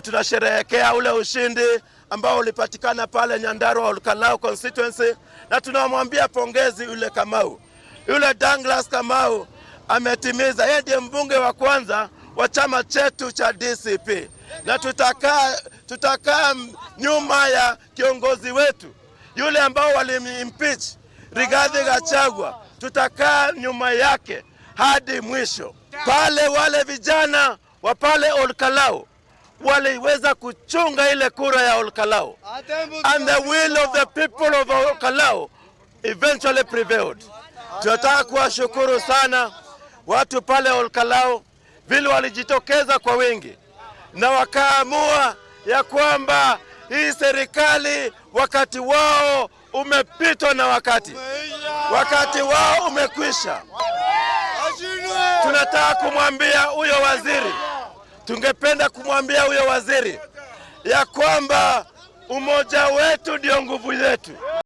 Tunasherehekea ule ushindi ambao ulipatikana pale Nyandarua Olkalau constituency, na tunamwambia pongezi yule Kamau. Yule Douglas Kamau ametimiza, yeye ndiye mbunge wa kwanza wa chama chetu cha DCP, na tutakaa nyuma ya kiongozi wetu yule ambao walimimpeach Rigathi Gachagua, tutakaa nyuma yake hadi mwisho. Pale wale vijana wa pale Olkalau waliweza kuchunga ile kura ya Olkalau, and the will of the people of Olkalau eventually prevailed. Tunataka kuwashukuru sana watu pale Olkalau vile walijitokeza kwa wingi na wakaamua ya kwamba hii serikali wakati wao umepitwa na wakati wao umekwisha. Tunataka kumwambia huyo waziri, tungependa kumwambia huyo waziri ya kwamba umoja wetu ndio nguvu yetu.